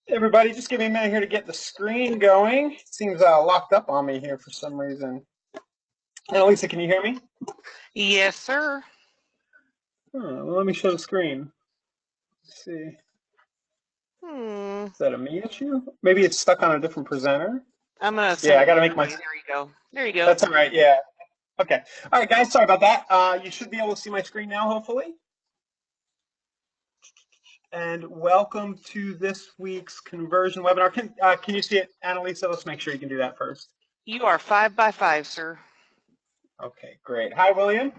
Everybody, just give me a minute here to get the screen going. It seems locked up on me here for some reason. Lisa, can you hear me? Yes, sir. Well, let me show the screen. Let's see. Hmm. Is that a me issue? Maybe it's stuck on a different presenter. I'm gonna Yeah, send I it got to your make my. way. There you go. There you go. That's all right. Yeah. Okay. All right, guys. Sorry about that. You should be able to see my screen now, hopefully. And welcome to this week's conversion webinar. Can you see it, Annalisa? Let's make sure you can do that first. You are 5 by 5, sir. Okay, great. Hi, William.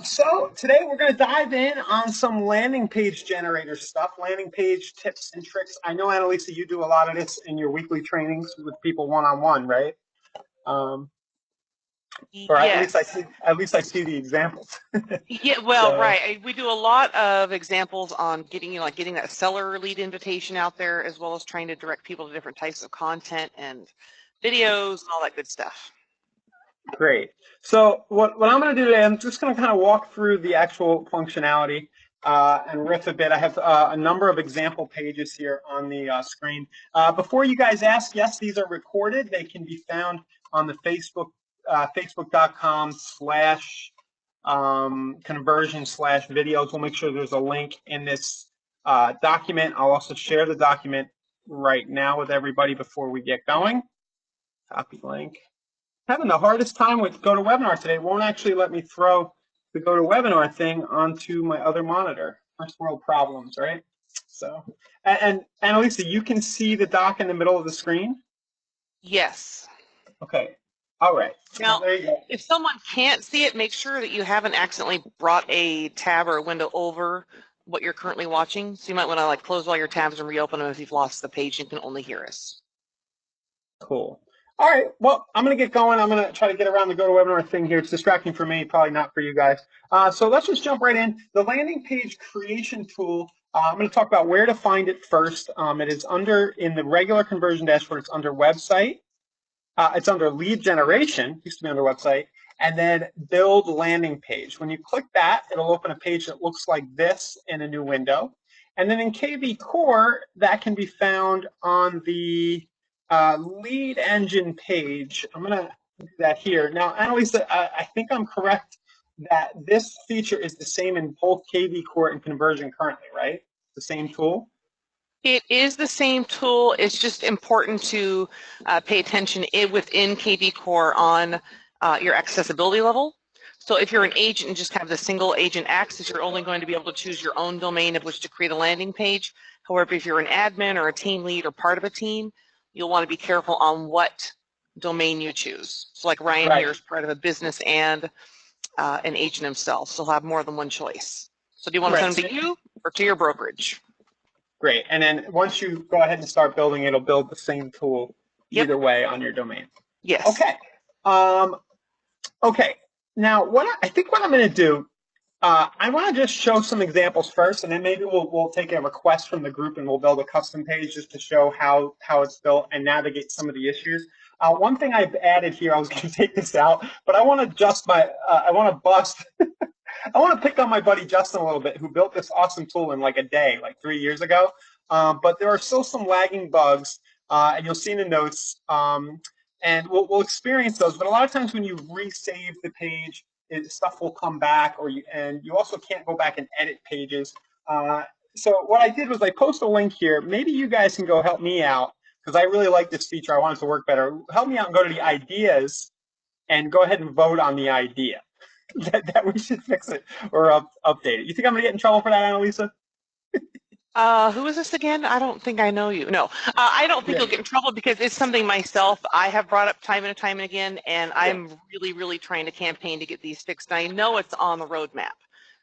So today we're going to dive in on some landing page generator stuff, landing page tips and tricks. I know, Annalisa, you do a lot of this in your weekly trainings with people one-on-one, right? Um, or Yes. at least I see the examples. Yeah, well, So right. We do a lot of examples on getting that seller lead invitation out there, as well as trying to direct people to different types of content and videos and all that good stuff. great. So what I'm going to do today, I'm just going to kind of walk through the actual functionality and riff a bit. I have a number of example pages here on the screen. Before you guys ask, yes, these are recorded. They can be found on the facebook.com/conversion/videos. We'll make sure there's a link in this document. I'll also share the document right now with everybody before we get going. Copy link. Having the hardest time with GoToWebinar today. It won't actually let me throw the GoToWebinar thing onto my other monitor. First world problems, right? So, and Annalisa, you can see the doc in the middle of the screen? Yes. Okay. All right. Well, Now, there you go. if someone can't see it, make sure that you haven't accidentally brought a tab or a window over what you're currently watching. So you might want to close all your tabs and reopen them if you've lost the page and can only hear us. Cool. All right. Well, I'm going to get going. I'm going to try to get around the GoToWebinar thing here. It's distracting for me, probably not for you guys. So let's just jump right in. The landing page creation tool, I'm going to talk about where to find it first. It is in the regular conversion dashboard, it's under website. It's under lead generation, used to be under website, and then build landing page. When you click that, it'll open a page that looks like this in a new window. And then in KV Core, that can be found on the lead engine page. I'm going to do that here. Now, Annalisa, I think I'm correct that this feature is the same in both KV Core and Conversion currently, right? The same tool? It is the same tool. It's just important to pay attention within KV Core on your accessibility level. So if you're an agent and just have the single agent access, you're only going to be able to choose your own domain of which to create a landing page. However, if you're an admin or a team lead or part of a team, you'll want to be careful on what domain you choose. So like Ryan Right. here is part of a business and an agent himself, so he'll have more than one choice. So do you want to send them to you or to your brokerage? Great. And then once you go ahead and start building, it'll build the same tool Yep. either way on your domain. Yes. Okay. Okay. Now, I think what I'm going to do, I want to just show some examples first, and then maybe we'll take a request from the group and we'll build a custom page just to show how it's built and navigate some of the issues. One thing I've added here, I was going to take this out, but I want to I want to bust. I want to pick on my buddy Justin a little bit, who built this awesome tool in like a day, like 3 years ago. But there are still some lagging bugs, and you'll see in the notes, and we'll experience those. But a lot of times when you resave the page, stuff will come back, and you also can't go back and edit pages. So what I did was I post a link here. Maybe you guys can go help me out because I really like this feature. I want it to work better. Help me out and go to the ideas and go ahead and vote on the idea. that we should fix it or update it. You think I'm gonna get in trouble for that, Annalisa? Who is this again? I don't think I know you. No, I don't think Yeah. you'll get in trouble because it's something myself I have brought up time and time and again, and I'm really, really trying to campaign to get these fixed. I know it's on the roadmap.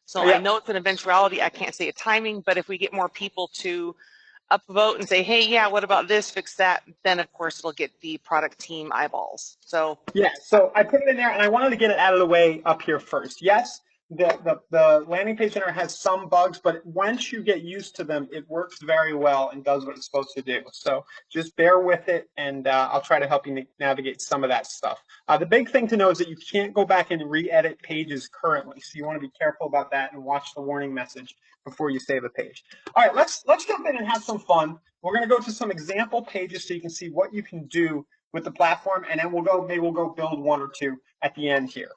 So I Yeah. know it's an eventuality. I can't say a timing, but if we get more people to upvote and say, hey, yeah, what about this, fix that, then of course it'll get the product team eyeballs. So Yeah. So I put it in there, and I wanted to get it out of the way up here first. Yes, the landing page generator has some bugs, but once you get used to them, it works very well and does what it's supposed to do. So just bear with it, and I'll try to help you navigate some of that stuff. The big thing to know is that you can't go back and re-edit pages currently, so you want to be careful about that and watch the warning message before you save a page. All right, let's jump in and have some fun. We're going to go to some example pages so you can see what you can do with the platform, and then maybe we'll go build one or two at the end here.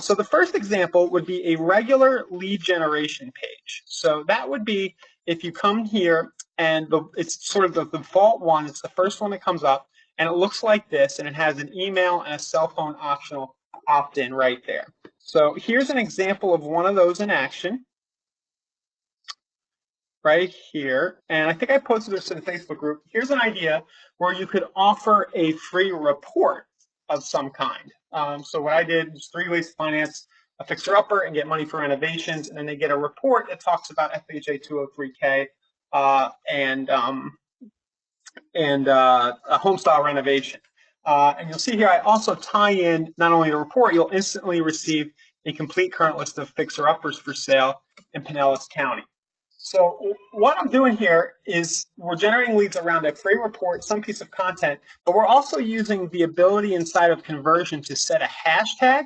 So the first example would be a regular lead generation page. So that would be if you come here and it's sort of the default one, it's the first one that comes up, and it looks like this, and it has an email and a cell phone optional opt-in right there. So here's an example of one of those in action right here. And I think I posted this in the Facebook group. Here's an idea where you could offer a free report of some kind. So what I did was 3 ways to finance a fixer-upper and get money for renovations, and then they get a report that talks about FHA 203K and a home style renovation. And you'll see here I also tie in not only the report, you'll instantly receive a complete current list of fixer-uppers for sale in Pinellas County. So what I'm doing here is we're generating leads around a free report, some piece of content, but we're also using the ability inside of Kunversion to set a hashtag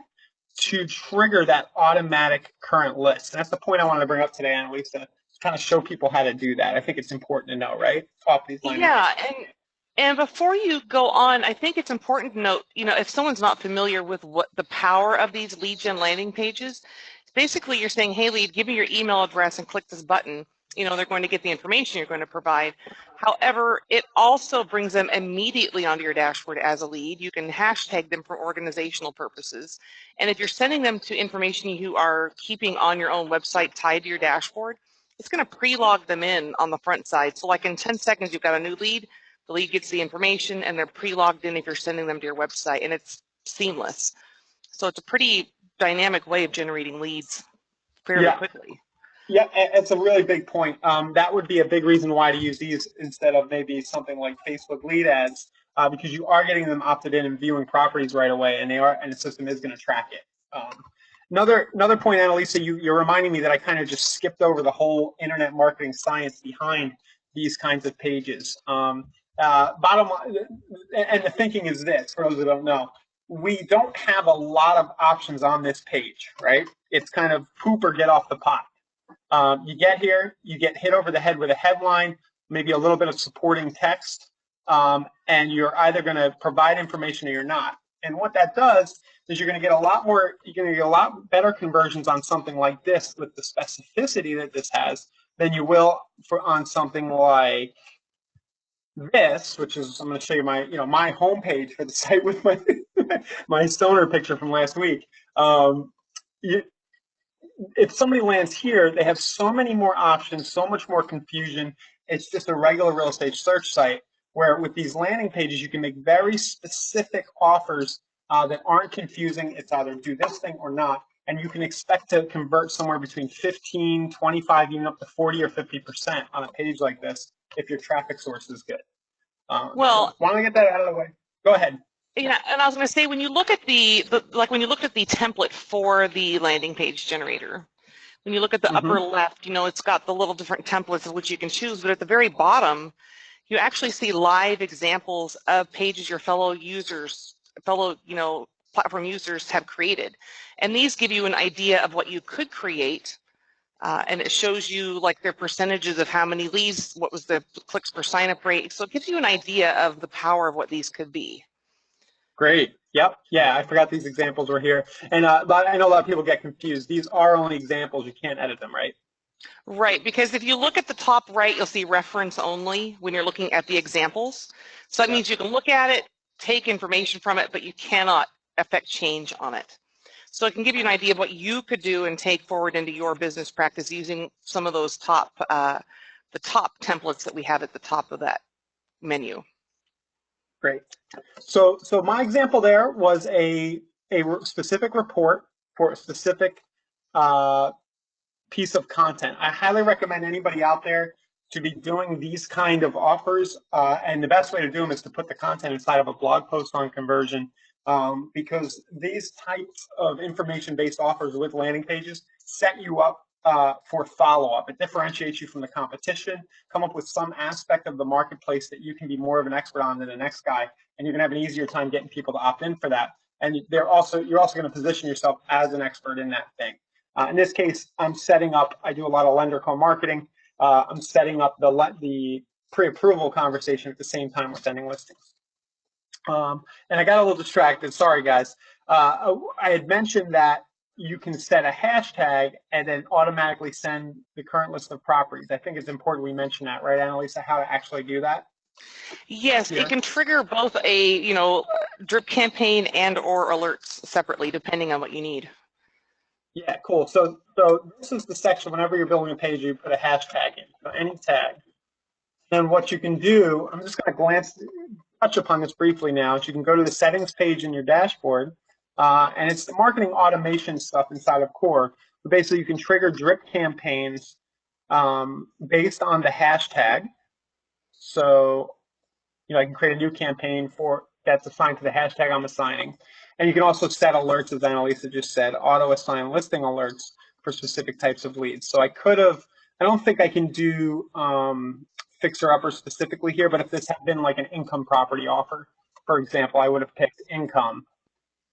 to trigger that automatic current list. And that's the point I wanted to bring up today, Annalisa, to kind of show people how to do that. I think it's important to know, right? Top these landing Yeah, and before you go on, I think it's important to note, if someone's not familiar with what the power of these lead gen landing pages, basically you're saying, hey, lead, give me your email address and click this button. They're going to get the information you're going to provide. However, it also brings them immediately onto your dashboard as a lead. You can hashtag them for organizational purposes. And if you're sending them to information you are keeping on your own website tied to your dashboard, it's going to pre-log them in on the front side. So like in 10 seconds, you've got a new lead. The lead gets the information, and they're pre-logged in if you're sending them to your website, and it's seamless. So it's a pretty dynamic way of generating leads fairly quickly. Yeah, it's a really big point. That would be a big reason why to use these instead of maybe something like Facebook lead ads, because you are getting them opted in and viewing properties right away, and the system is going to track it. Another point, Annalisa, you're reminding me that I kind of just skipped over the whole internet marketing science behind these kinds of pages. Bottom line, and the thinking is this, for those who don't know, we don't have a lot of options on this page, right? It's kind of poop or get off the pot. You get here, you get hit over the head with a headline, maybe a little bit of supporting text, and you're either going to provide information or you're not. And what that does is you're going to get a lot better conversions on something like this with the specificity that this has than you will on something like this, which is, I'm going to show you my homepage for the site with my stoner picture from last week. If somebody lands here, they have so many more options, so much more confusion. It's just a regular real estate search site where with these landing pages, you can make very specific offers that aren't confusing. It's either do this thing or not. And you can expect to convert somewhere between 15, 25, even up to 40 or 50% on a page like this if your traffic source is good. Well, so why don't I get that out of the way? Go ahead. Yeah, and I was going to say, when you look at when you looked at the template for the landing page generator, when you look at the upper left, it's got the little different templates of which you can choose, but at the very bottom, you actually see live examples of pages your fellow platform users have created. And these give you an idea of what you could create, and it shows you like their percentages of how many leads, what was the clicks per sign-up rate. So it gives you an idea of the power of what these could be. Great. Yep. Yeah, I forgot these examples were here. And but I know a lot of people get confused. These are only examples. You can't edit them, right? Right, because if you look at the top right, you'll see reference only when you're looking at the examples. So that means you can look at it, take information from it, but you cannot affect change on it. So it can give you an idea of what you could do and take forward into your business practice using some of those the top templates that we have at the top of that menu. Great. So my example there was a specific report for a specific piece of content. I highly recommend anybody out there to be doing these kind of offers, and the best way to do them is to put the content inside of a blog post on Kunversion because these types of information-based offers with landing pages set you up for follow-up. It differentiates you from the competition. Come up with some aspect of the marketplace that you can be more of an expert on than the next guy, and you're going to have an easier time getting people to opt in for that. And you're also going to position yourself as an expert in that thing. In this case, I'm setting up. I do a lot of lender co-marketing. I'm setting up the pre-approval conversation at the same time we're sending listings. And I got a little distracted. Sorry, guys. I had mentioned that you can set a hashtag and then automatically send the current list of properties. I think it's important we mention that, right, Annalisa, how to actually do that? Yes, Here. it can trigger both a, drip campaign and or alerts separately, depending on what you need. Yeah, cool. So this is the section, whenever you're building a page, you put a hashtag in, so any tag. Then what you can do, I'm just going to touch upon this briefly now, is you can go to the settings page in your dashboard, and it's the marketing automation stuff inside of Core. But basically, you can trigger drip campaigns based on the hashtag. So, I can create a new campaign that's assigned to the hashtag I'm assigning. And you can also set alerts, as Annalisa just said, auto-assign listing alerts for specific types of leads. So I don't think I can do fixer-upper specifically here, but if this had been like an income property offer, for example, I would have picked income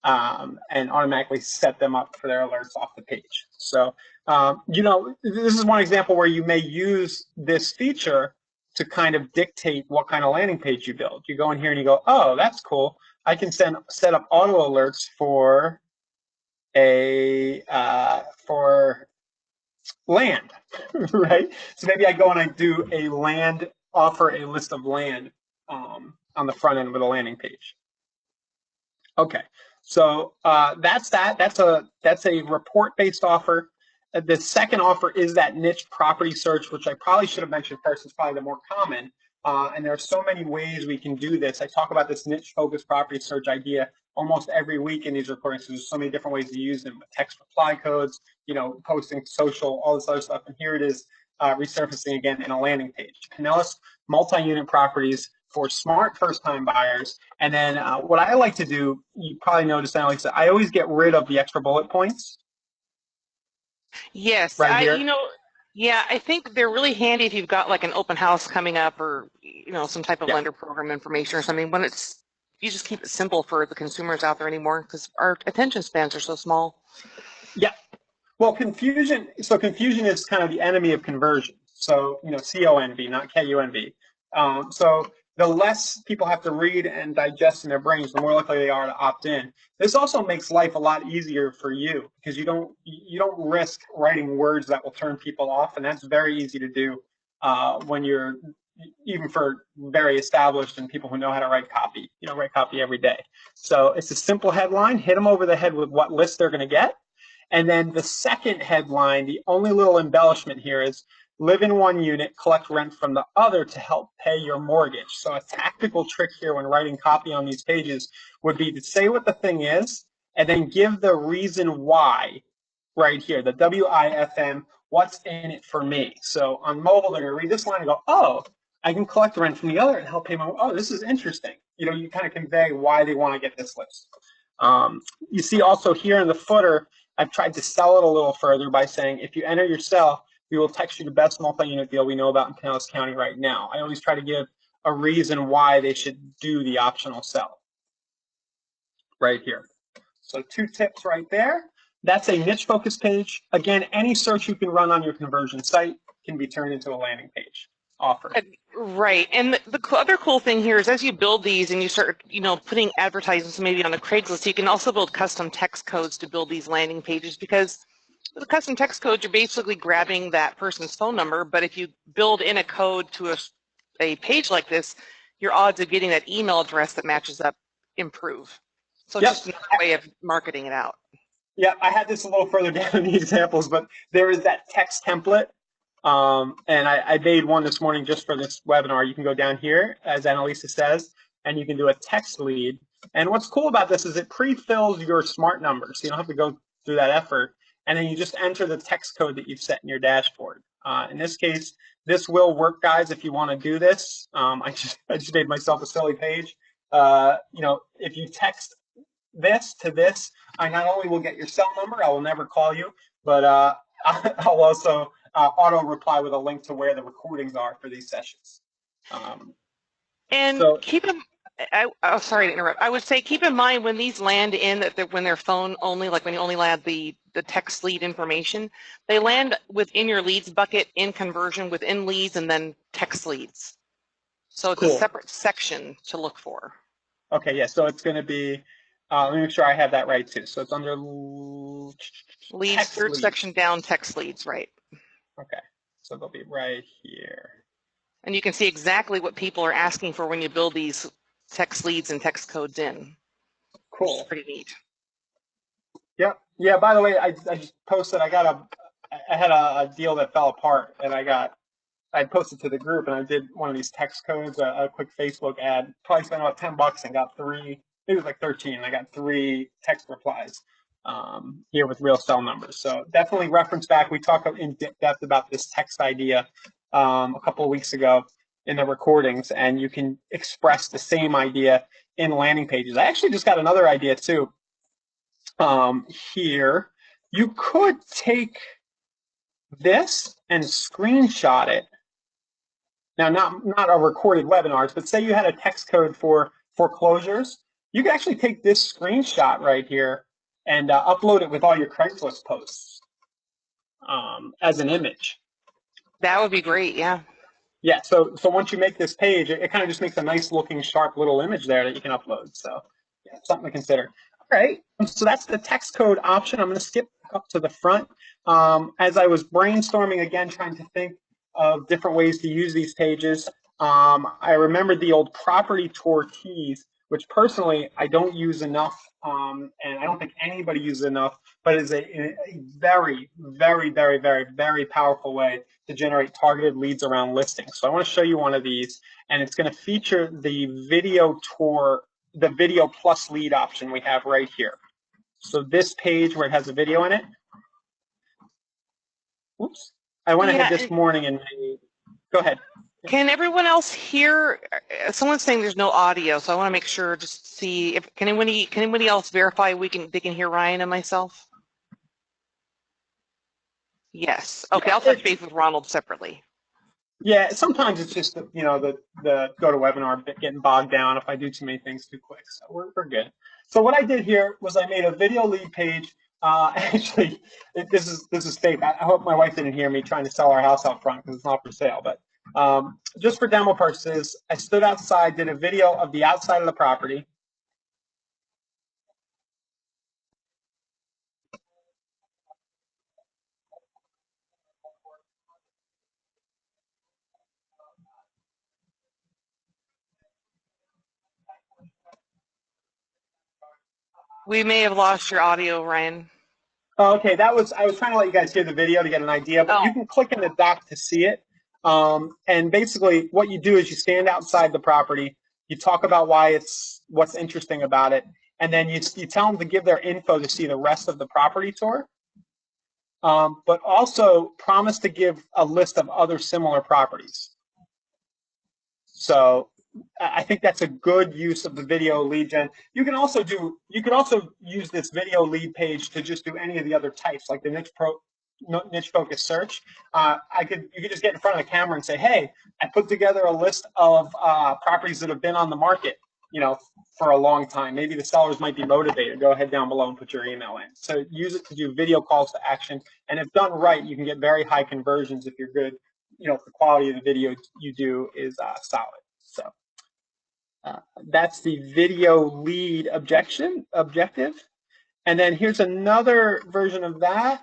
and automatically set them up for their alerts off the page. So, this is one example where you may use this feature to kind of dictate what kind of landing page you build. You go in here and you go, oh, that's cool. I can set up auto alerts for for land, right? So maybe I go and I do offer a list of land on the front end with a landing page. Okay, so that's that. That's a report-based offer. The second offer is that niche property search, which I probably should have mentioned first. It's probably the more common. And there are so many ways we can do this. I talk about this niche-focused property search idea almost every week in these recordings. So there's so many different ways to use them: with text reply codes, posting social, all this other stuff. And here it is resurfacing again in a landing page. Pinellas multi-unit properties for smart first-time buyers. And then what I like to do, you probably noticed, Alex, I always get rid of the extra bullet points. Yes, Right here. yeah, I think they're really handy if you've got like an open house coming up or, some type of Yeah. lender program information or something. You just keep it simple for the consumers out there anymore because our attention spans are so small. Yeah. Well, confusion is kind of the enemy of conversion. So, CONV, not KUNV. So the less people have to read and digest in their brains, the more likely they are to opt in. This also makes life a lot easier for you because you don't risk writing words that will turn people off, and that's very easy to do when you're even for very established and people who know how to write copy. Write copy every day. So it's a simple headline. Hit them over the head with what list they're going to get. And then the second headline, the only little embellishment here is live in one unit, collect rent from the other to help pay your mortgage. So a tactical trick here when writing copy on these pages would be to say what the thing is and then give the reason why right here, the WIFM, what's in it for me. So on mobile, they're going to read this line and go, oh, I can collect rent from the other and help pay my, oh, this is interesting. You kind of convey why they want to get this list. You see also here in the footer, I've tried to sell it a little further by saying, if you enter your cell, we will text you the best multi-unit deal we know about in Pinellas County right now. I always try to give a reason why they should do the optional sell right here. So 2 tips right there. That's a niche focus page. Again, any search you can run on your conversion site can be turned into a landing page offer. Right. And the other cool thing here is as you build these and you start, putting advertisements maybe on a Craigslist, you can also build custom text codes to build these landing pages because with a custom text code, you're basically grabbing that person's phone number. But if you build in a code to a page like this, your odds of getting that email address that matches up improve. So Yep. just another way of marketing it out. Yeah, I had this a little further down in the examples, but there is that text template. And I made one this morning just for this webinar. You can go down here, as Annalisa says, and you can do a text lead. And what's cool about this is it pre-fills your smart numbers. So you don't have to go through that effort. And then you just enter the text code that you've set in your dashboard. In this case, this will work, guys, if you want to do this. I just made myself a silly page. If you text this to this, I not only will get your cell number, I will never call you, but I'll also auto reply with a link to where the recordings are for these sessions. And So keep in, oh, sorry to interrupt. I would say keep in mind when these land in that when they're phone only, like when you only add the text lead information, they land within your leads bucket in conversion within leads and then text leads. So it's a cool. separate section to look for. Okay, yeah. So it's going to be. Let me make sure I have that right too. So it's under Leads, text third leads. section down, text leads, right? Okay, so they'll be right here. And you can see exactly what people are asking for when you build these text leads and text codes in. Cool. Which is pretty neat. Yep. Yeah. By the way, I just posted. I had a deal that fell apart, and I posted to the group, and I did one of these text codes, a quick Facebook ad. Probably spent about $10 and got three. It was like 13. I got 3 text replies here with real cell numbers. So definitely reference back. We talked in depth about this text idea a couple of weeks ago in the recordings, and you can express the same idea in landing pages. I actually just got another idea too. Here, you could take this and screenshot it. Now, not a recorded webinars, but say you had a text code for foreclosures, you can actually take this screenshot right here and upload it with all your Craigslist posts as an image. That would be great, yeah. Yeah, so once you make this page, it kind of just makes a nice looking, sharp little image there that you can upload. So yeah, something to consider. All right, so that's the text code option. I'm going to skip up to the front. As I was brainstorming again, trying to think of different ways to use these pages, I remembered the old property tour keys, which personally I don't use enough, and I don't think anybody uses enough, but is a very, very, very, very, very powerful way to generate targeted leads around listings. So I want to show you one of these, and it's going to feature the video tour, the video plus lead option we have right here. So this page where it has a video in it, whoops, I went ahead this morning and go ahead. Can everyone else hear? Someone's saying there's no audio, so I want to make sure, just see if can anybody else verify they can hear Ryan and myself? Yes. Okay, I'll touch base with Ronald separately. Yeah, sometimes it's just the GoToWebinar bit getting bogged down if I do too many things too quick. So we're good. So what I did here was I made a video lead page. Actually, this is fake. I hope my wife didn't hear me trying to sell our house out front because it's not for sale. But just for demo purposes, I stood outside, did a video of the outside of the property. We may have lost your audio, Ryan. Oh, okay, I was trying to let you guys hear the video to get an idea, but you can click in the dock to see it. And basically, what you do is you stand outside the property, you talk about what's interesting about it, and then you tell them to give their info to see the rest of the property tour. But also promise to give a list of other similar properties. So I think that's a good use of the video lead gen. You can also use this video lead page to just do any of the other types, like the niche focused search. You could just get in front of the camera and say, hey, I put together a list of properties that have been on the market, for a long time. Maybe the sellers might be motivated. Go ahead down below and put your email in. So use it to do video calls to action. And if done right, you can get very high conversions if you're good. If the quality of the video you do is solid. So that's the video lead objective. And then here's another version of that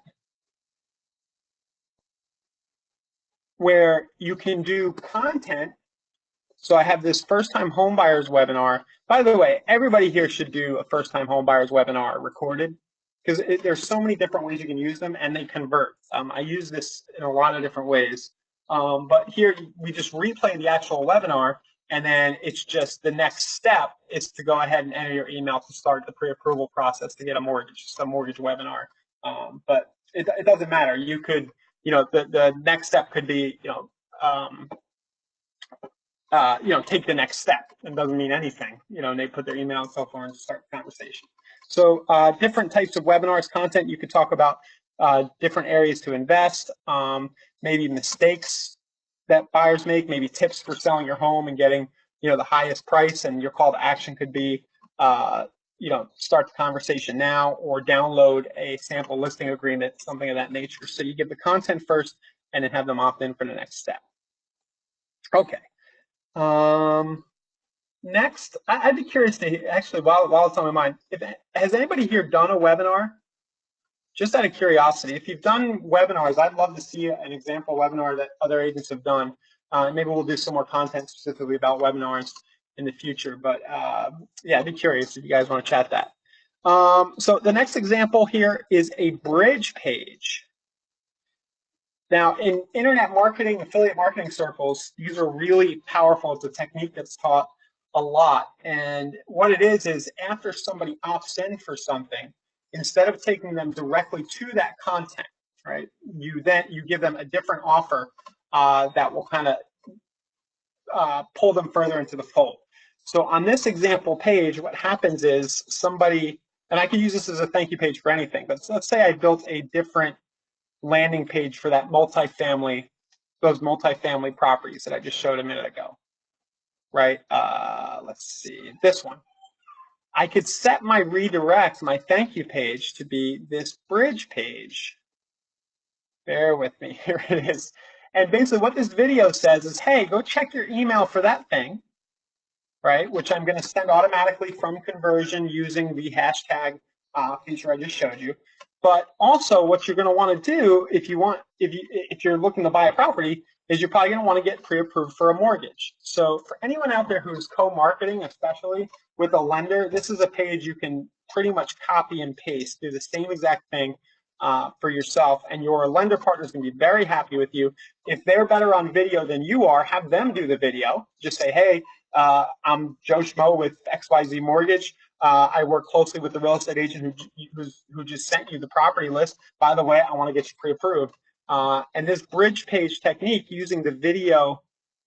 where you can do content. So I have this first-time homebuyers webinar. By the way, everybody here should do a first-time homebuyers webinar recorded because there's so many different ways you can use them and they convert. I use this in a lot of different ways. But here we just replay the actual webinar, and then it's just the next step is to go ahead and enter your email to start the pre-approval process to get a mortgage, just a mortgage webinar. But it doesn't matter. You could, the next step could be, take the next step. It doesn't mean anything. And they put their email and so forth and start the conversation. So different types of webinars content, you could talk about different areas to invest, maybe mistakes that buyers make, maybe tips for selling your home and getting the highest price, and your call to action could be start the conversation now or download a sample listing agreement, something of that nature. So you give the content first and then have them opt in for the next step. Okay. Next, I'd be curious to actually, while it's on my mind, has anybody here done a webinar? Just out of curiosity, if you've done webinars, I'd love to see an example webinar that other agents have done. Maybe we'll do some more content specifically about webinars in the future. But yeah, I'd be curious if you guys want to chat that. So the next example here is a bridge page. Now, in internet marketing, affiliate marketing circles, these are really powerful. It's a technique that's taught a lot. And what it is after somebody opts in for something, instead of taking them directly to that content, right, you give them a different offer that will kind of pull them further into the fold. So on this example page, what happens is somebody, and I can use this as a thank you page for anything, but let's say I built a different landing page for that those multifamily properties that I just showed a minute ago, right? Let's see, this one. I could set my redirect, my thank you page, to be this bridge page. Bear with me, here it is. And basically what this video says is, hey, go check your email for that thing, right? Which I'm going to send automatically from Kunversion using the hashtag feature I just showed you. But also, what you're going to want to do if you're looking to buy a property is you're probably going to want to get pre-approved for a mortgage. So for anyone out there who's co-marketing, especially with a lender, this is a page you can pretty much copy and paste, do the same exact thing for yourself, and your lender partner is going to be very happy with you. If they're better on video than you are, have them do the video. Just say, hey, I'm Joe Schmo with XYZ Mortgage. I work closely with the real estate agent who just sent you the property list. By the way, I want to get you pre-approved. And this bridge page technique using the video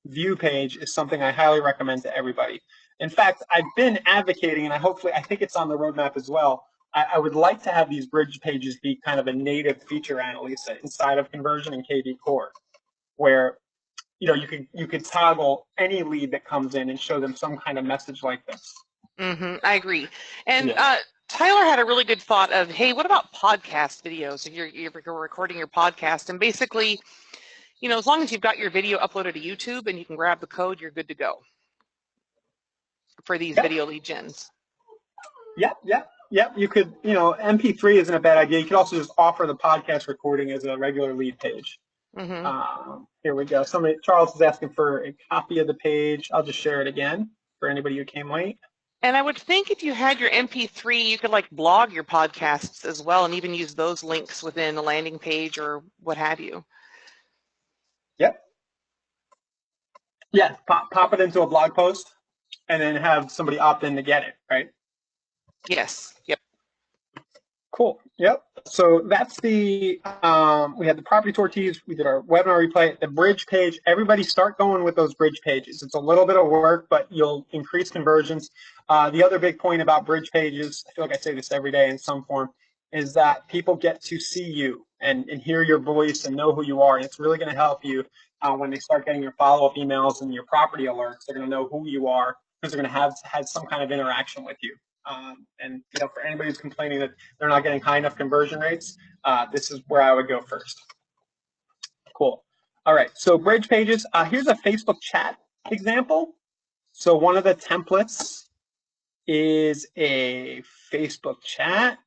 view page is something I highly recommend to everybody. In fact, I've been advocating, and I think it's on the roadmap as well. I would like to have these bridge pages be kind of a native feature, Annalisa, inside of Kunversion and KV Core, where you could toggle any lead that comes in and show them some kind of message like this. I agree. And Tyler had a really good thought of, hey, what about podcast videos? If you're recording your podcast, and basically, as long as you've got your video uploaded to YouTube and you can grab the code, you're good to go for these video lead gens. Yep. You could, MP3 isn't a bad idea. You could also just offer the podcast recording as a regular lead page. Here we go. Charles is asking for a copy of the page. I'll just share it again for anybody who came late. And I would think if you had your MP3, you could blog your podcasts as well and even use those links within a landing page or what have you. Yep. Yeah, pop it into a blog post and then have somebody opt in to get it, right? Yes. Yep. Cool. Yep. So that's we had the property tour tease, we did our webinar replay, the bridge page. Everybody start going with those bridge pages. It's a little bit of work, but you'll increase conversions. The other big point about bridge pages, I feel like I say this every day in some form, is that people get to see you and hear your voice and know who you are. And it's really going to help you when they start getting your follow-up emails and your property alerts. They're going to know who you are because they're going to have had some kind of interaction with you. And for anybody who's complaining that they're not getting high enough conversion rates, this is where I would go first. Cool. All right, so bridge pages. Here's a Facebook chat example. So one of the templates is a Facebook chat.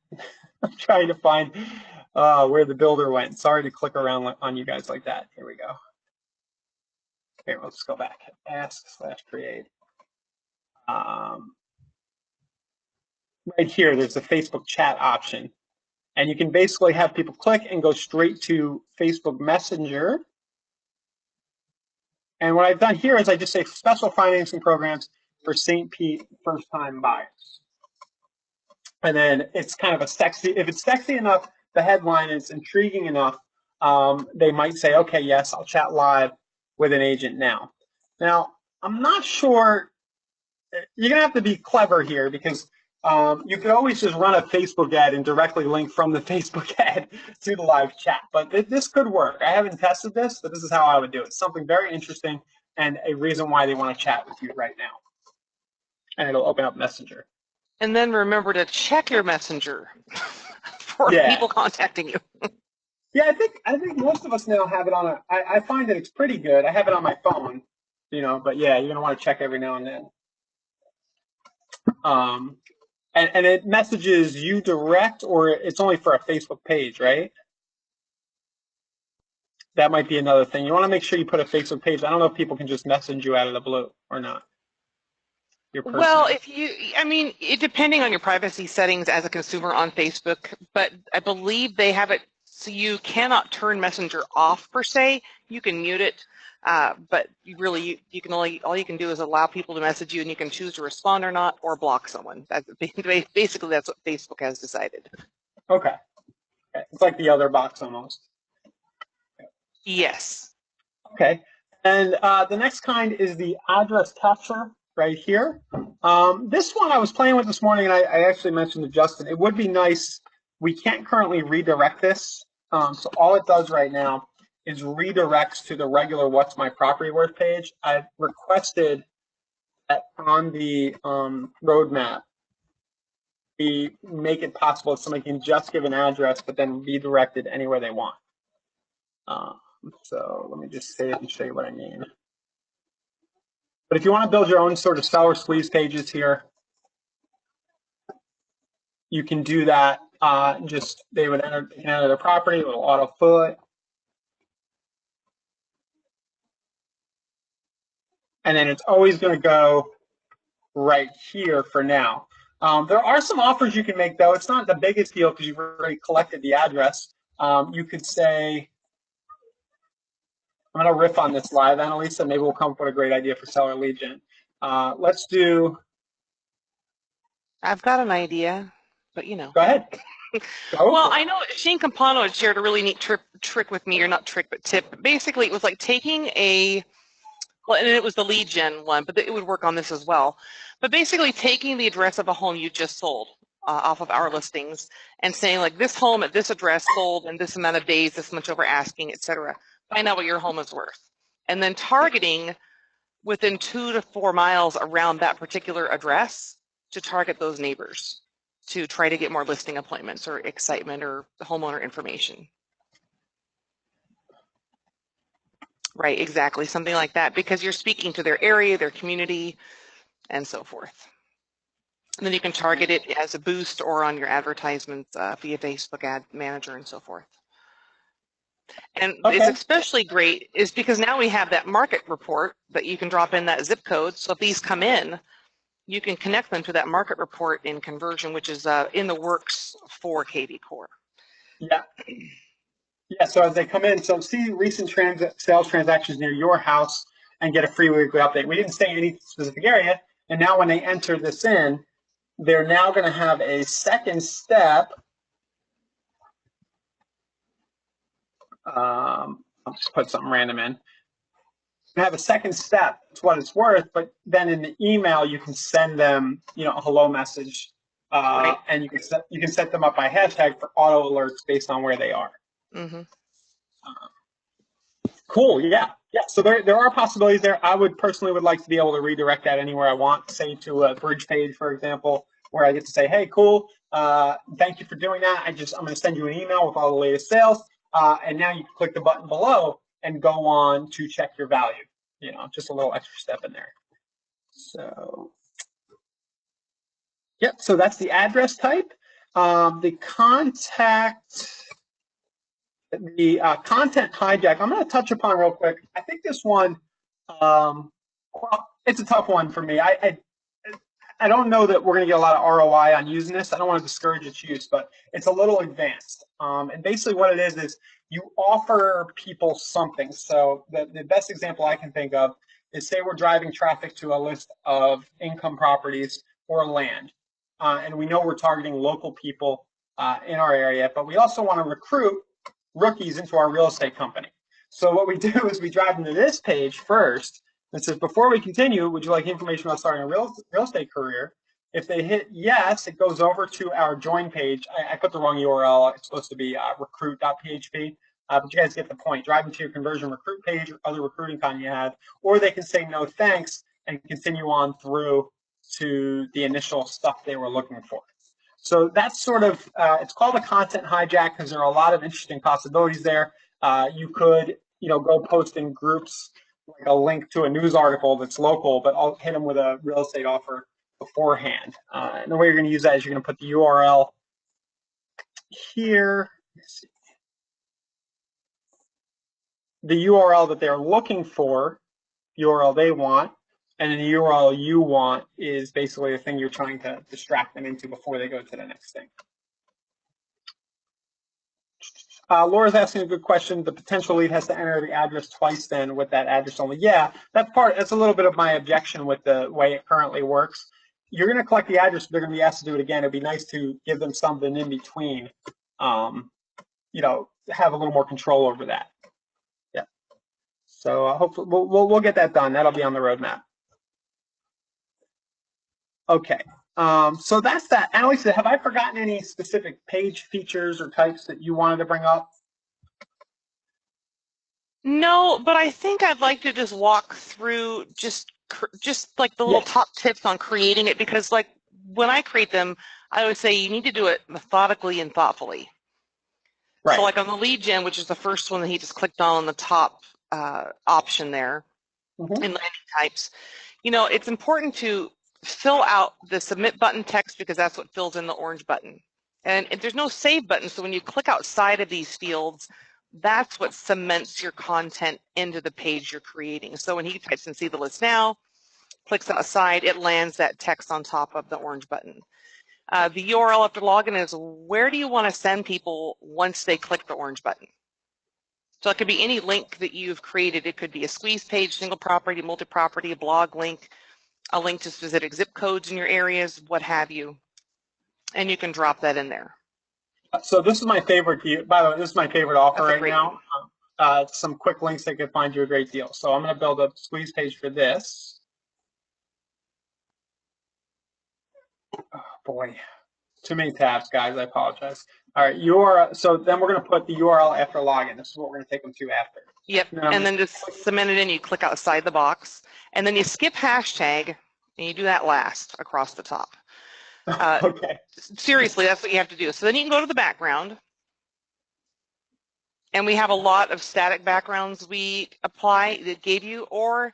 I'm trying to find where the builder went. Sorry to click around on you guys like that. Here we go. Okay, let's go back. Ask/create. Right here, there's the Facebook chat option. And you can basically have people click and go straight to Facebook Messenger. And what I've done here is I just say special financing programs for St. Pete first-time buyers. And then it's kind of if it's sexy enough, the headline is intriguing enough, they might say, okay, yes, I'll chat live with an agent now. Now, I'm not sure, you're going to have to be clever here because You could always just run a Facebook ad and directly link from the Facebook ad to the live chat. But this could work. I haven't tested this, but this is how I would do it. Something very interesting and a reason why they want to chat with you right now. And it'll open up Messenger. And then remember to check your Messenger for Yeah. people contacting you. Yeah, I think most of us now have it on a. I find that it's pretty good. I have it on my phone, but yeah, you're gonna want to check every now and then. And it messages you direct, or it's only for a Facebook page, right? That might be another thing. You want to make sure you put a Facebook page. I don't know if people can just message you out of the blue or not. Well, depending on your privacy settings as a consumer on Facebook, but I believe they have it so you cannot turn Messenger off per se. You can mute it, but you can all you can do is allow people to message you, and you can choose to respond or not, or block someone. Basically that's what Facebook has decided. Okay, it's like the other box almost. Yes. Okay, and the next kind is the address capture right here. This one I was playing with this morning, and I actually mentioned to Justin, it would be nice. We can't currently redirect this, so all it does right now is redirects to the regular What's My Property Worth page. I've requested that on the roadmap, we make it possible that somebody can just give an address, but then redirect it anywhere they want. So let me just say it and show you what I mean. But if you want to build your own sort of seller squeeze pages here, you can do that. They would enter their property, it will auto fill it. And then it's always going to go right here for now. There are some offers you can make, though. It's not the biggest deal because you've already collected the address. You could say, I'm going to riff on this live, Annalisa. Maybe we'll come up with a great idea for seller lead gen. Let's do. I've got an idea, but Go ahead. Well, I know Shane Campano had shared a really neat trick with me, or not trick, but tip. Basically, it was like taking and it was the lead gen one, but it would work on this as well. But basically taking the address of a home you just sold off of our listings and saying, like, this home at this address sold in this amount of days, this much over asking, etc. Find out what your home is worth. And then targeting within 2 to 4 miles around that particular address to target those neighbors to try to get more listing appointments or excitement or homeowner information. Right, exactly, something like that, because you're speaking to their area, their community, and so forth. And then you can target it as a boost or on your advertisements via Facebook Ad Manager and so forth. And It's especially great is because now we have that market report that you can drop in that zip code. So if these come in, you can connect them to that market report in Kunversion, which is in the works for KV Core. Yeah. Yeah, so as they come in, so see recent sales transactions near your house and get a free weekly update. We didn't say any specific area, and now when they enter this in, they're now going to have a second step. I'll just put something random in. You have a second step. It's what it's worth, but then in the email you can send them, a hello message, right. And you can set them up by hashtag for auto alerts based on where they are. Mm-hmm. Cool. Yeah. So there are possibilities there. I would like to be able to redirect that anywhere I want, say to a bridge page, for example, where I get to say, hey, cool. Thank you for doing that. I'm going to send you an email with all the latest sales. And now you can click the button below and go on to check your value. Just a little extra step in there. So, yep. So that's the address type. The content hijack, I'm going to touch upon real quick. I think this one, it's a tough one for me. I don't know that we're going to get a lot of ROI on using this. I don't want to discourage its use, but it's a little advanced. And basically what it is you offer people something. So the best example I can think of is, say we're driving traffic to a list of income properties or land. And we know we're targeting local people in our area, but we also want to recruit rookies into our real estate company. So what we do is we drive them to this page first and says, before we continue, would you like information about starting a real estate career? If they hit yes, it goes over to our join page. I put the wrong URL. It's supposed to be recruit.php, but you guys get the point. Drive them to your conversion recruit page or other recruiting content you have, or they can say no thanks and continue on through to the initial stuff they were looking for. So that's sort of, it's called a content hijack because there are a lot of interesting possibilities there. You could, go post in groups like a link to a news article that's local, but I'll hit them with a real estate offer beforehand. And the way you're going to use that is you're going to put the URL here. The URL that they're looking for, URL they want, and then the URL you want is basically the thing you're trying to distract them into before they go to the next thing. Laura's asking a good question. The potential lead has to enter the address twice then with that address only. Yeah, that's a little bit of my objection with the way it currently works. You're going to collect the address, but they're going to be asked to do it again. It'd be nice to give them something in between, have a little more control over that. Yeah. So hopefully we'll get that done. That'll be on the roadmap. Okay. So that's that. Alex, have I forgotten any specific page features or types that you wanted to bring up? No, but I think I'd like to just walk through just like the little top tips on creating it, because like when I create them, I always say you need to do it methodically and thoughtfully. Right. So like on the lead gen, which is the first one that he just clicked on the top option there, in landing types, it's important to fill out the submit button text because that's what fills in the orange button. And there's no save button, so when you click outside of these fields, that's what cements your content into the page you're creating. So when he types in see the list now, clicks outside, it lands that text on top of the orange button. The URL after login is where do you want to send people once they click the orange button? So it could be any link that you've created. It could be a squeeze page, single property, multi-property, a blog link, a link to specific zip codes in your areas, what have you. And you can drop that in there. So this is my favorite deal. By the way, this is my favorite offer right now. Some quick links that could find you a great deal. So I'm going to build a squeeze page for this. Oh, boy, too many tabs, guys. I apologize. All right, so then we're going to put the URL after login. This is what we're going to take them to after. Yep, and then just cement it in. You click outside the box, and then you skip hashtag, and you do that last across the top. Okay. Seriously, that's what you have to do. So then you can go to the background, and we have a lot of static backgrounds we apply that gave you, or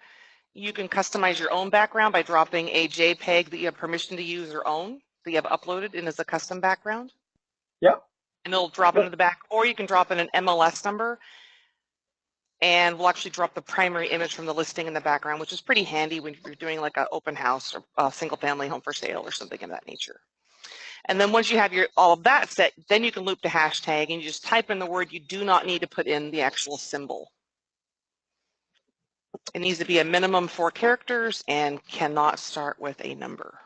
you can customize your own background by dropping a JPEG that you have permission to use or own that you have uploaded in as a custom background. Yep. And it'll drop into the back, or you can drop in an MLS number, and we'll actually drop the primary image from the listing in the background, which is pretty handy when you're doing like an open house or a single family home for sale or something of that nature. And then once you have all of that set, then you can loop to hashtag and you just type in the word. You do not need to put in the actual symbol. It needs to be a minimum 4 characters and cannot start with a number.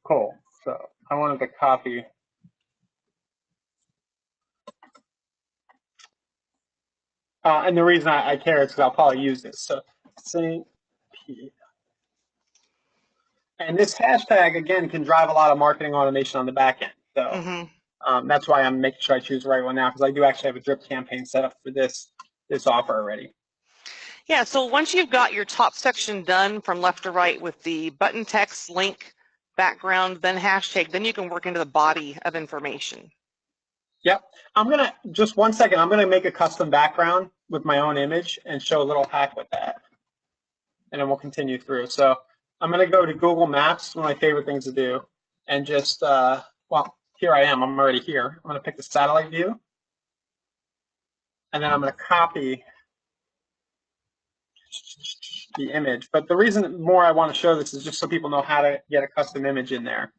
Cool. So I wanted to copy. And the reason I care is because I'll probably use this. So St. P. And this hashtag, again, can drive a lot of marketing automation on the back end. So that's why I'm making sure I choose the right one now, because I do actually have a drip campaign set up for this offer already. Yeah, so once you've got your top section done from left to right with the button text, link, background, then hashtag, then you can work into the body of information. Yep. I'm going to, just one second, I'm going to make a custom background with my own image and show a little hack with that. And then we'll continue through. So I'm going to go to Google Maps, one of my favorite things to do, and just, well, here I am. I'm already here. I'm going to pick the satellite view. And then I'm going to copy the image. But the reason more I want to show this is just so people know how to get a custom image in there.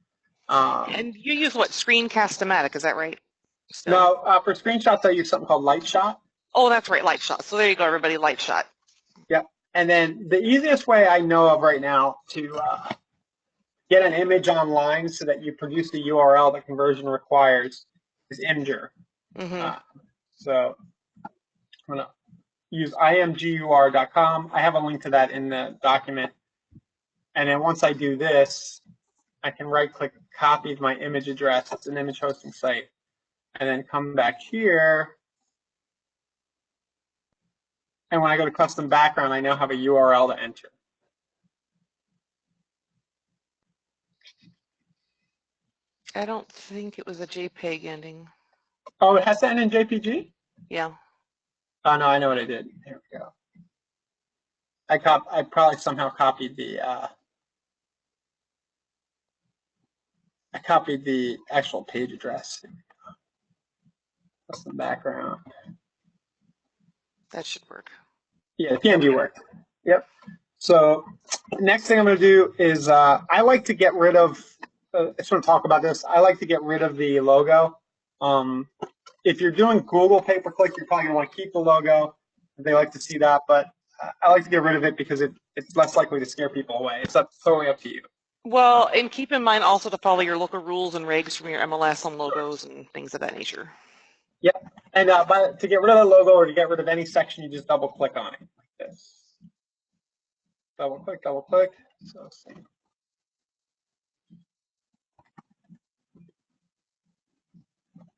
And you use what, Screencast-O-Matic, is that right? No, for screenshots, I use something called Lightshot. Oh, that's right, Lightshot. So there you go, everybody, Lightshot. Yep. And then the easiest way I know of right now to get an image online so that you produce the URL that conversion requires is Imgur. So I'm going to use imgur.com. I have a link to that in the document. And then once I do this, I can right-click, copy my image address. It's an image hosting site. And then come back here. And when I go to custom background, I now have a URL to enter. I don't think it was a JPEG ending. Oh, it has to end in JPG? Yeah. Oh, no, I know what I did. Here we go. I probably somehow copied the actual page address. Custom background. That should work. Yeah, the PNG worked. Yep. So next thing I'm going to do is I like to get rid of, I just want to talk about this. I like to get rid of the logo. If you're doing Google pay-per-click, you're probably going to want to keep the logo. They like to see that, but I like to get rid of it because it's less likely to scare people away. It's totally up to you. Well, and keep in mind also to follow your local rules and regs from your MLS on logos and things of that nature. Yep. And to get rid of the logo or to get rid of any section, you just double-click on it like this. Double-click, double-click. So same.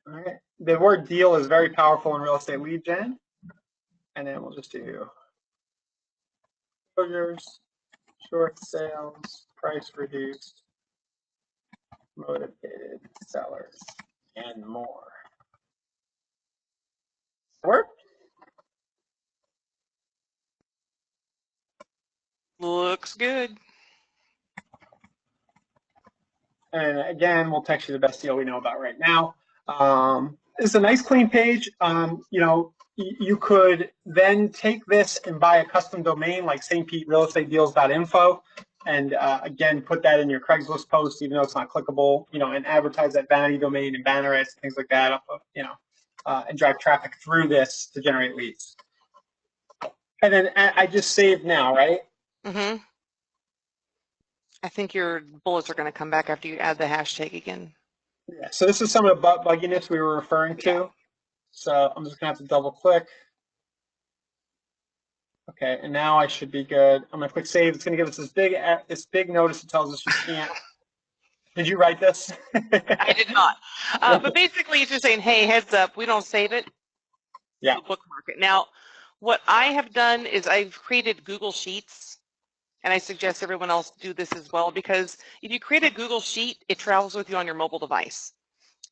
All right. The word deal is very powerful in real estate lead gen. And then we'll just do closures, short sales, price reduced, motivated sellers, and more. Work? Looks good. And again, we'll text you the best deal we know about right now. It's a nice clean page. You could then take this and buy a custom domain like stpetrealestatedeals.info and again, put that in your Craigslist post, even though it's not clickable, and advertise that vanity domain and banner ads, things like that, and drive traffic through this to generate leads. And then I just saved now, right? Mm-hmm. I think your bullets are going to come back after you add the hashtag again. Yeah, so this is some of the bugginess we were referring to. Yeah. So I'm just going to have to double click. Okay, and now I should be good. I'm going to click save. It's going to give us this big notice that tells us you can't. Did you write this? I did not. But basically, it's just saying, hey, heads up, we don't save it. Yeah. Bookmark it. Now, what I have done is I've created Google Sheets, and I suggest everyone else do this as well, because if you create a Google Sheet, it travels with you on your mobile device.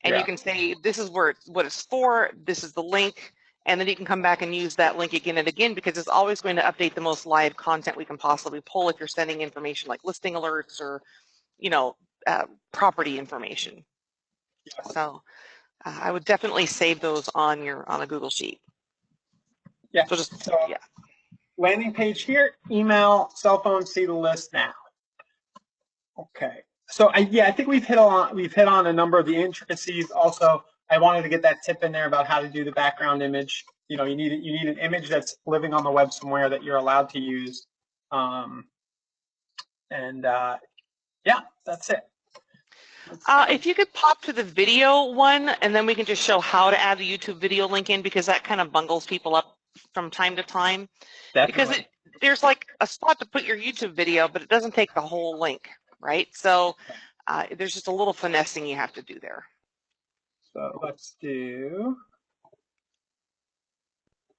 And you can say, this is what it's for, this is the link, and then you can come back and use that link again and again, because it's always going to update the most live content we can possibly pull if you're sending information like listing alerts or, property information. Yeah. So I would definitely save those on a Google Sheet. Yeah. So landing page here, email, cell phone, see the list now. Okay. So I think we've hit on a number of the intricacies. Also, I wanted to get that tip in there about how to do the background image. You need an image that's living on the web somewhere that you're allowed to use. Yeah, that's it. If you could pop to the video one, and then we can just show how to add the YouTube video link in, because that kind of bungles people up from time to time. Definitely. Because there's like a spot to put your YouTube video, but it doesn't take the whole link, right? So there's just a little finessing you have to do there. So let's do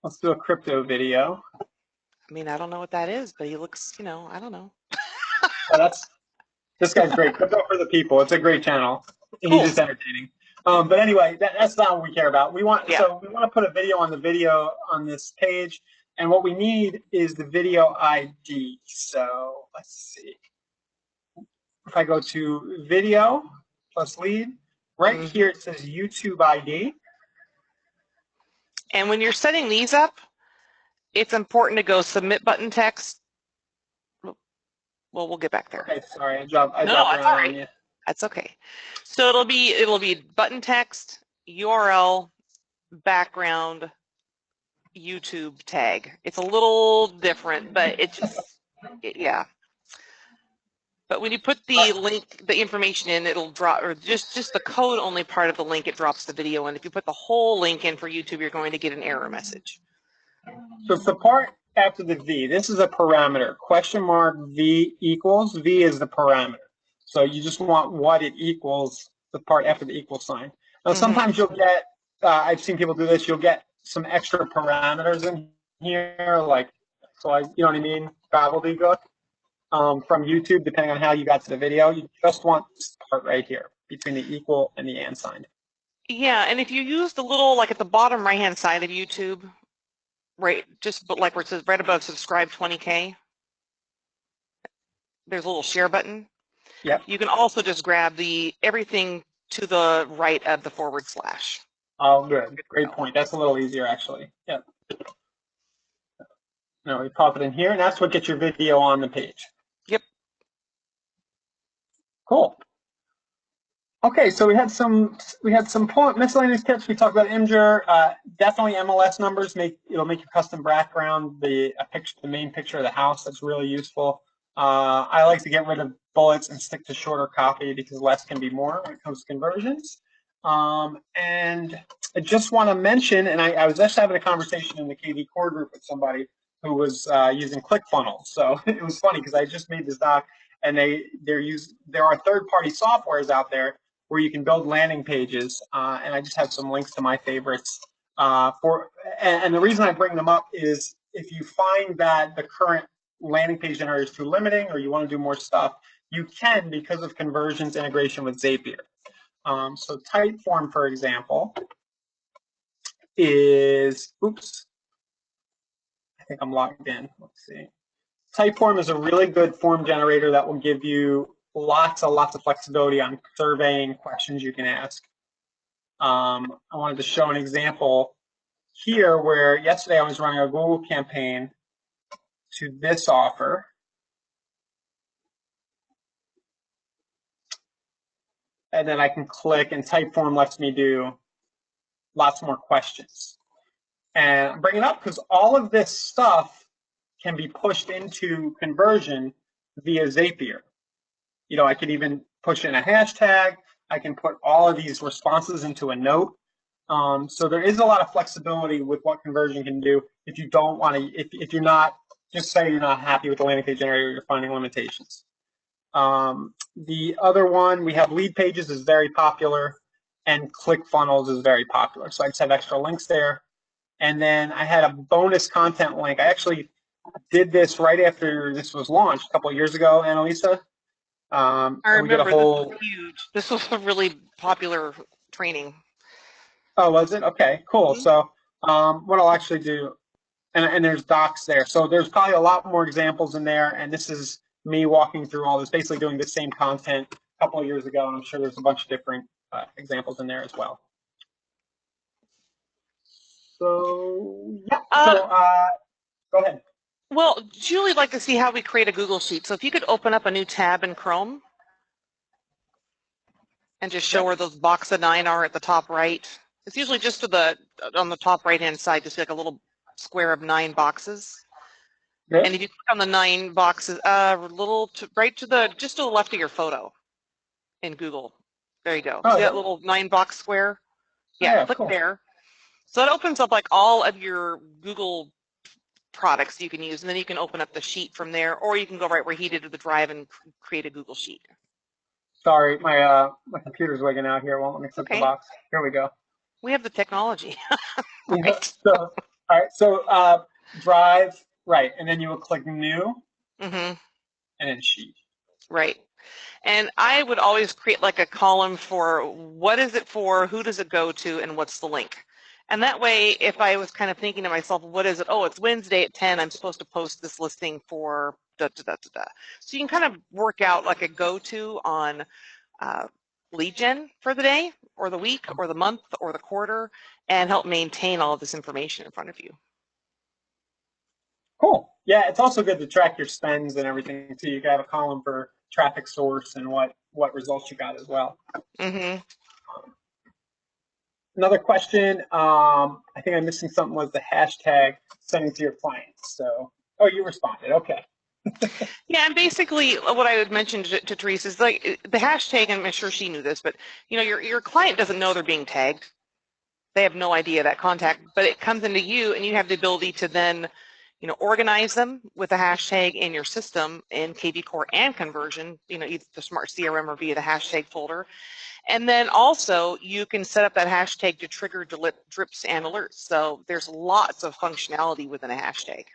a crypto video. I mean, I don't know what that is, but he looks, I don't know. This guy's great. Crypto for the people. It's a great channel. Cool. He's just entertaining. But anyway, that's not what we care about. So we want to put a video on this page, and what we need is the video ID. So let's see. If I go to video plus lead, right here it says YouTube ID. And when you're setting these up, it's important to go submit button text. Well, we'll get back there. Okay, sorry, I dropped around on you. That's okay. So it'll be button text, URL, background, YouTube tag. It's a little different, but yeah. But when you put the link, the information in, it'll drop, or just the code only part of the link, it drops the video in. If you put the whole link in for YouTube, you're going to get an error message. So it's the part after the V. This is a parameter. Question mark V equals. V is the parameter. So you just want what it equals, the part after the equal sign. Now, Mm-hmm. sometimes you'll get, I've seen people do this, you'll get some extra parameters in here, like, so I, you know what I mean, gobbledygook, from YouTube, depending on how you got to the video. You just want this part right here, between the equal and the and sign. Yeah, and if you use the little, like at the bottom right-hand side of YouTube, right, just like where it says right above subscribe 20K, there's a little share button. Yep. You can also just grab the everything to the right of the /. Oh, good. Great point. That's a little easier, actually. Yep. No, we pop it in here, and that's what gets your video on the page. Yep. Cool. Okay, so we had some miscellaneous tips. We talked about Imgur. Definitely MLS numbers it'll make your custom background the main picture of the house. That's really useful. I like to get rid of bullets and stick to shorter copy because less can be more when it comes to conversions. And I just want to mention, and I was just having a conversation in the KV core group with somebody who was using ClickFunnels. So it was funny because I just made this doc, and there are third-party softwares out there where you can build landing pages, and I just have some links to my favorites. And the reason I bring them up is if you find that the current landing page generator is too limiting or you want to do more stuff, you can because of Kunversion's integration with Zapier. So Typeform, for example, is, oops, I think I'm logged in. Let's see. Typeform is a really good form generator that will give you lots of flexibility on surveying questions you can ask. I wanted to show an example here where yesterday I was running a Google campaign to this offer. And then I can click, and Typeform lets me do lots more questions. And I'm bringing it up because all of this stuff can be pushed into Kunversion via Zapier. You know, I could even push in a hashtag. I can put all of these responses into a note. So there is a lot of flexibility with what Kunversion can do if you don't want to, if you're not, just say you're not happy with the landing page generator, you're finding limitations. The other one, we have lead pages is very popular, and ClickFunnels is very popular. So I just have extra links there. And then I had a bonus content link. I actually did this right after this was launched a couple of years ago, Annalisa. I And we did a remember this was whole. huge. This was a really popular training. Oh, was it? Okay, cool. Mm-hmm. So what I'll actually do, and there's docs there. So there's probably a lot more examples in there. And this is me walking through all this, basically doing the same content a couple of years ago. And I'm sure there's a bunch of different examples in there as well. So, yeah. So go ahead. Well, Julie'd like to see how we create a Google Sheet. So if you could open up a new tab in Chrome and just show where those box of 9 are at the top right. It's usually just on the top right-hand side, just like a little square of 9 boxes. Good. And if you click on the 9 boxes, just to the left of your photo in Google. There you go. Oh, See yeah. that little 9-box square? Yeah, Yeah, click cool. there. So that opens up like all of your Google products you can use, and then you can open up the sheet from there, or you can go right where he did to the drive and create a Google Sheet. Sorry, my computer's wigging out here. Won't let me click the box. Here we go. We have the technology. Right. Right. So, all right. So drive, right, and then you will click new, Mm-hmm. and then sheet. Right. And I would always create like a column for what is it for, who does it go to, and what's the link. And that way, if I was kind of thinking to myself, what is it? Oh, it's Wednesday at 10. I'm supposed to post this listing for da, da, da, da, da. So you can kind of work out like a go-to on lead gen for the day or the week or the month or the quarter and help maintain all of this information in front of you. Cool. Yeah, it's also good to track your spends and everything too. You can have a column for traffic source and what results you got as well. Mm-hmm. Another question, I think I'm missing something, was the hashtag sending to your clients. So, oh, you responded. Okay. Yeah, and basically what I would mention to Teresa is like the hashtag, and I'm sure she knew this, but you know, your client doesn't know they're being tagged. They have no idea that contact, but it comes into you and you have the ability to then organize them with a hashtag in your system in KB Core and Kunversion, either the Smart CRM or via the hashtag folder. And then also you can set up that hashtag to trigger drips and alerts. So there's lots of functionality within a hashtag.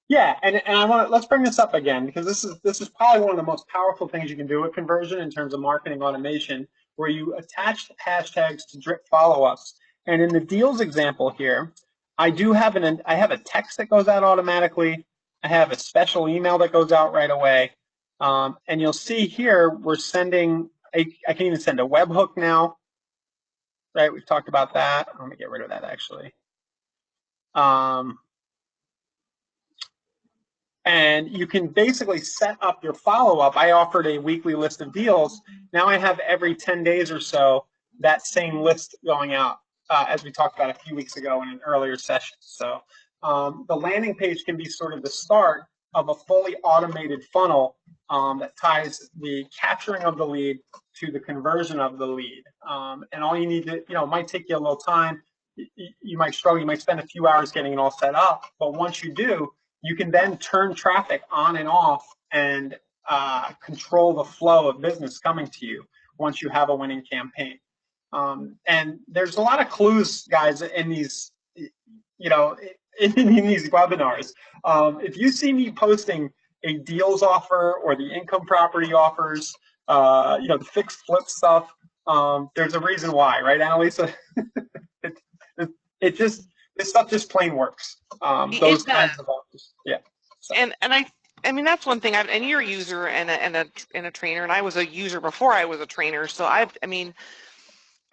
Yeah, and let's bring this up again, because this is probably one of the most powerful things you can do with Kunversion in terms of marketing automation, where you attach hashtags to drip follow-ups. And in the deals example here, I have a text that goes out automatically. I have a special email that goes out right away. And you'll see here we're sending I can even send a webhook now. Right, we've talked about that. Let me get rid of that actually. And you can basically set up your follow-up. I offered a weekly list of deals. Now I have every 10 days or so that same list going out, as we talked about a few weeks ago in an earlier session. So the landing page can be sort of the start of a fully automated funnel that ties the capturing of the lead to the conversion of the lead. And all you need to, it might take you a little time. You might struggle. You might spend a few hours getting it all set up. But once you do, you can then turn traffic on and off and control the flow of business coming to you once you have a winning campaign. And there's a lot of clues, guys, in these, in these webinars. If you see me posting a deals offer or the income property offers, the fixed flip stuff, there's a reason why, right, Annalisa? This stuff just plain works. Those kinds of offers, yeah. So. And I mean that's one thing. And you're a user and a trainer, and I was a user before I was a trainer. So I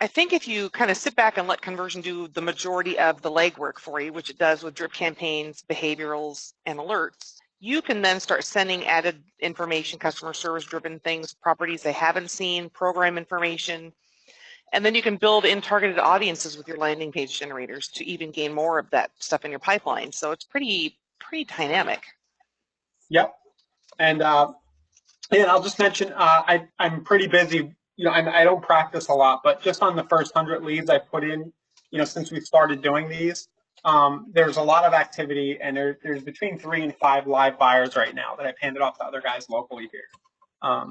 think if you kind of sit back and let Kunversion do the majority of the legwork for you, which it does with drip campaigns, behaviorals, and alerts, you can then start sending added information, customer service driven things, properties they haven't seen, program information. And then you can build in targeted audiences with your landing page generators to even gain more of that stuff in your pipeline. So it's pretty dynamic. Yep. And I'll just mention, I'm pretty busy. I don't practice a lot, but just on the first 100 leads I put in, since we started doing these, there's a lot of activity, and there's between 3 and 5 live buyers right now that I've handed off to other guys locally here.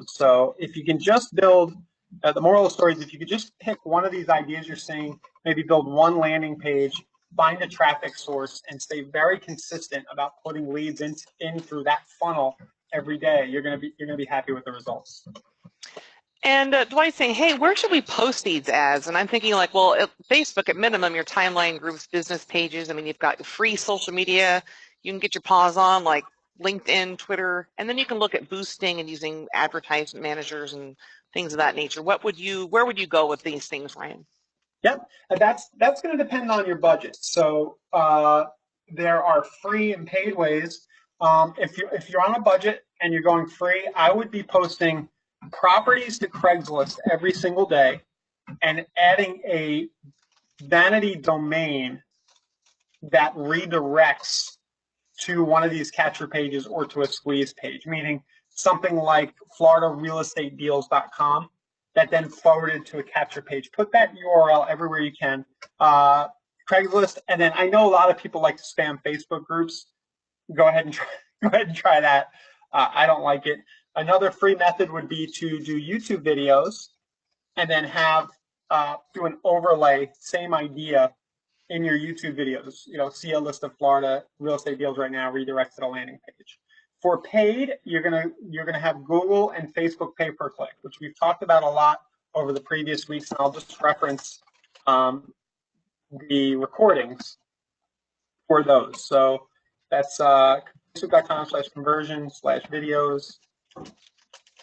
So if you can just build, the moral of the story is if you could just pick one of these ideas you're seeing, maybe build one landing page, find a traffic source, and stay very consistent about putting leads in through that funnel every day, you're gonna be happy with the results. And Dwight's saying, hey, where should we post these ads? And I'm thinking like, well, at Facebook at minimum, your timeline groups, business pages. I mean, you've got free social media. You can get your paws on like LinkedIn, Twitter, and then you can look at boosting and using advertisement managers and things of that nature. Where would you go with these things, Ryan? Yep, that's going to depend on your budget. So there are free and paid ways. If you're on a budget and you're going free, I would be posting properties to Craigslist every single day and adding a vanity domain that redirects to one of these capture pages or to a squeeze page, meaning something like floridarealestatedeals.com that then forwarded to a capture page. Put that URL everywhere you can. Craigslist, and then I know a lot of people like to spam Facebook groups. Go ahead and try that. I don't like it. Another free method would be to do YouTube videos and then have do an overlay, same idea in your YouTube videos. See a list of Florida real estate deals right now, redirect to the landing page. For paid, you're gonna have Google and Facebook pay-per-click, which we've talked about a lot over the previous weeks, and I'll just reference the recordings for those. So that's facebook.com/conversion/videos.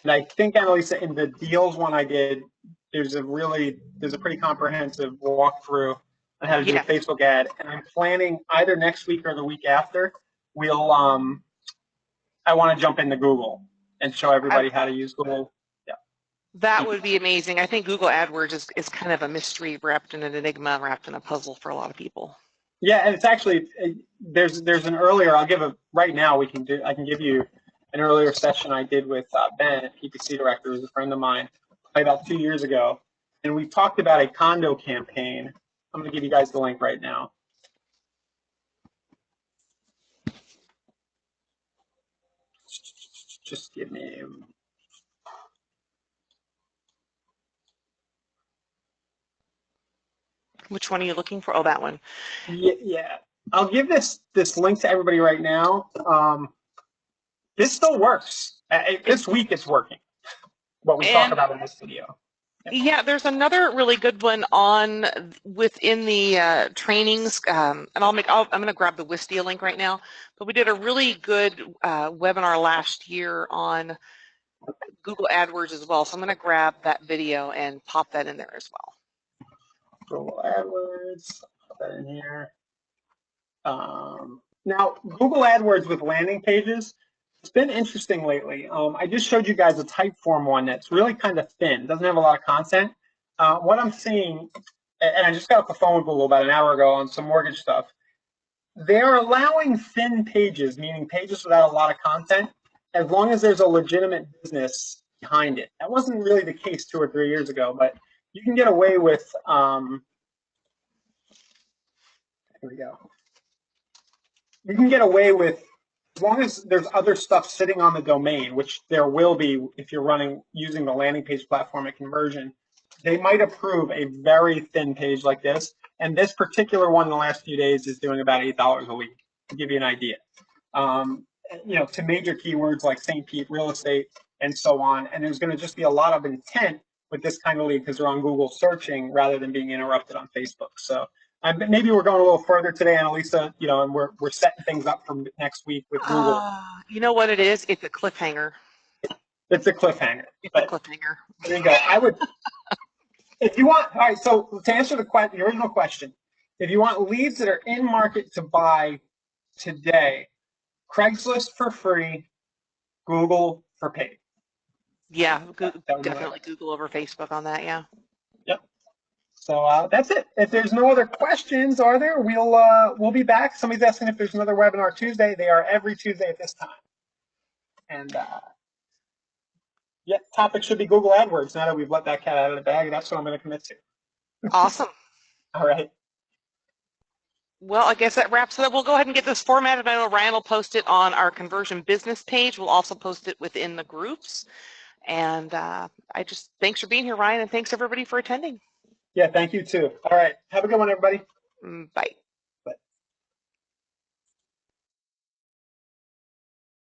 And I think, Annalisa, in the deals one I did, there's a pretty comprehensive walkthrough on how to do a Facebook ad. And I'm planning either next week or the week after, I want to jump into Google and show everybody how to use Google. Yeah. That would be amazing. I think Google AdWords is kind of a mystery wrapped in an enigma, wrapped in a puzzle for a lot of people. Yeah, and it's actually there's an earlier. Right now. I can give you an earlier session I did with Ben at PPC Director, who's a friend of mine, probably about 2 years ago, and we talked about a condo campaign. I'm going to give you guys the link right now. Just give me. Which one are you looking for? Oh, that one. Yeah. I'll give this link to everybody right now. This still works. This week it's working. What we talk And about in this video. yeah, there's another really good one on within the trainings, and I'm going to grab the Wistia link right now. But we did a really good webinar last year on Google AdWords as well. So I'm going to grab that video and pop that in there as well. Google AdWords, put that in here. Now, Google AdWords with landing pages, it's been interesting lately. I just showed you guys a Typeform one that's really kind of thin, doesn't have a lot of content. What I'm seeing, and I just got off the phone with Google about an hour ago on some mortgage stuff, they're allowing thin pages, meaning pages without a lot of content, as long as there's a legitimate business behind it. That wasn't really the case 2 or 3 years ago, but you can get away with, here we go. You can get away with, as long as there's other stuff sitting on the domain, which there will be if you're using the landing page platform at Kunversion, they might approve a very thin page like this. And this particular one in the last few days is doing about $8 a week, to give you an idea. To major keywords like St. Pete real estate and so on. And there's going to just be a lot of intent with this kind of lead because they're on Google searching rather than being interrupted on Facebook. So maybe we're going a little further today, Annalisa, and we're setting things up for next week with Google. You know what it is? It's a cliffhanger. It's a cliffhanger. It's a cliffhanger. There you go. I would, if you want, all right, so to answer the original question, if you want leads that are in market to buy today, Craigslist for free, Google for paid. Yeah, definitely Google over Facebook on that, yeah. Yep. So that's it. If there's no other questions, are there? We'll be back. Somebody's asking if there's another webinar Tuesday. They are every Tuesday at this time. And topic should be Google AdWords. Now that we've let that cat out of the bag, that's what I'm going to commit to. Awesome. All right. Well, I guess that wraps it up. We'll go ahead and get this formatted. I know Ryan will post it on our Kunversion business page. We'll also post it within the groups. And thanks for being here, Ryan, and thanks everybody for attending. Yeah, thank you too. All right. Have a good one, everybody. Bye.